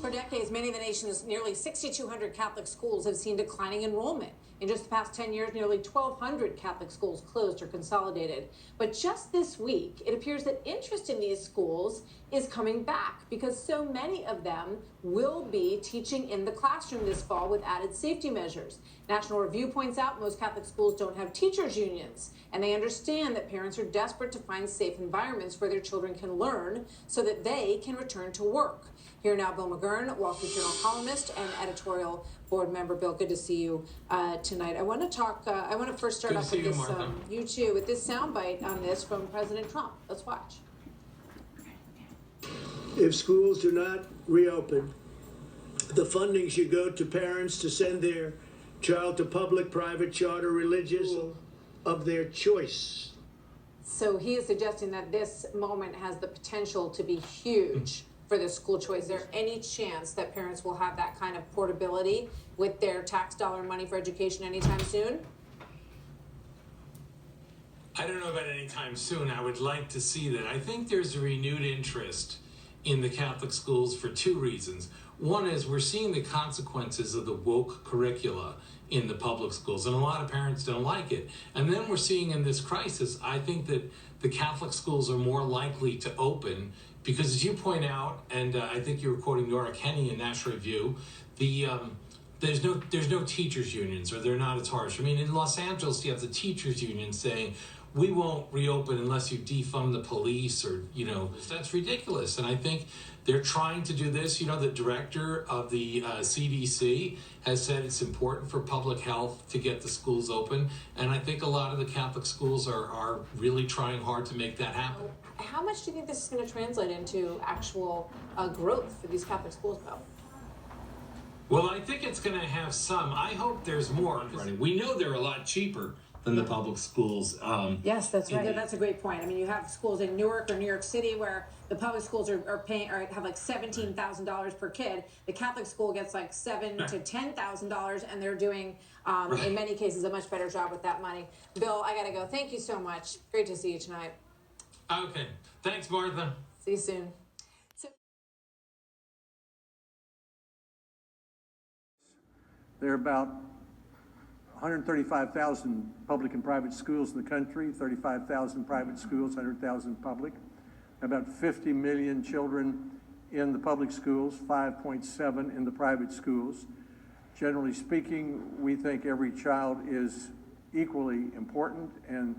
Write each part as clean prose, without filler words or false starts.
For decades, many of the nation's nearly 6,200 Catholic schools have seen declining enrollment. In just the past 10 years, nearly 1,200 Catholic schools closed or consolidated. But just this week, it appears that interest in these schools is coming back because so many of them will be teaching in the classroom this fall with added safety measures. National Review points out most Catholic schools don't have teachers' unions, and they understand that parents are desperate to find safe environments where their children can learn so that they can return to work. Here now, Bill McGurn, Wall Street Journal columnist and editorial board member. Bill, good to see you tonight. I want to talk. I want to first start off with this. You too, with this soundbite on this from President Trump. Let's watch. If schools do not reopen, the funding should go to parents to send their child to public, private, charter, religious of their choice. So he is suggesting that this moment has the potential to be huge for the school choice. Is there any chance that parents will have that kind of portability with their tax dollar money for education anytime soon? I don't know about anytime soon. I would like to see that. I think there's a renewed interest in the Catholic schools for two reasons. One is we're seeing the consequences of the woke curricula in the public schools, and a lot of parents don't like it. And then we're seeing in this crisis, I think that the Catholic schools are more likely to open because, as you point out, and I think you were quoting Nora Kenny in National Review, there's no teachers unions, or they're not as harsh. I mean, in Los Angeles, you have the teachers union saying, we won't reopen unless you defund the police, or, that's ridiculous. And I think they're trying to do this. The director of the CDC has said it's important for public health to get the schools open. And I think a lot of the Catholic schools are really trying hard to make that happen. How much do you think this is going to translate into actual growth for these Catholic schools, Bill? Well, I think it's going to have some. I hope there's more. We know they're a lot cheaper than the public schools. Yes, that's right. That's a great point. I mean, you have schools in Newark or New York City where the public schools are paying or have like $17,000 per kid. The Catholic school gets like $7,000 to $10,000, and they're doing, in many cases, a much better job with that money. Bill, I got to go. Thank you so much. Great to see you tonight. Okay. Thanks, Martha. See you soon. There are about 135,000 public and private schools in the country, 35,000 private schools, 100,000 public. About 50 million children in the public schools, 5.7 in the private schools. Generally speaking, we think every child is equally important, and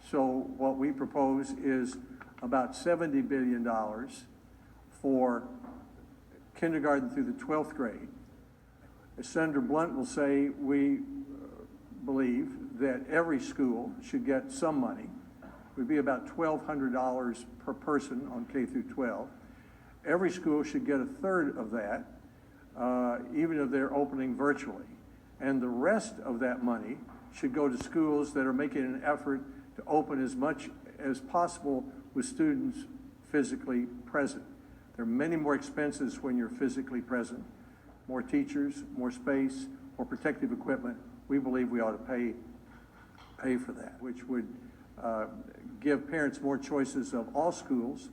so what we propose is about $70 billion for kindergarten through the 12th grade. As Senator Blunt will say, we believe that every school should get some money. It would be about $1,200 per person on K through 12. Every school should get a third of that, even if they're opening virtually. And the rest of that money should go to schools that are making an effort to open as much as possible with students physically present. There are many more expenses when you're physically present. More teachers, more space, more protective equipment. We believe we ought to pay for that, which would give parents more choices of all schools.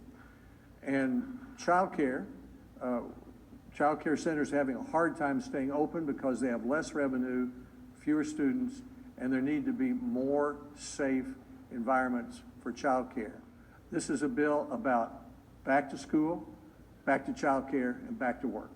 And childcare centers having a hard time staying open because they have less revenue, fewer students, and there need to be more safe environments for childcare. This is a bill about back to school, back to childcare, and back to work.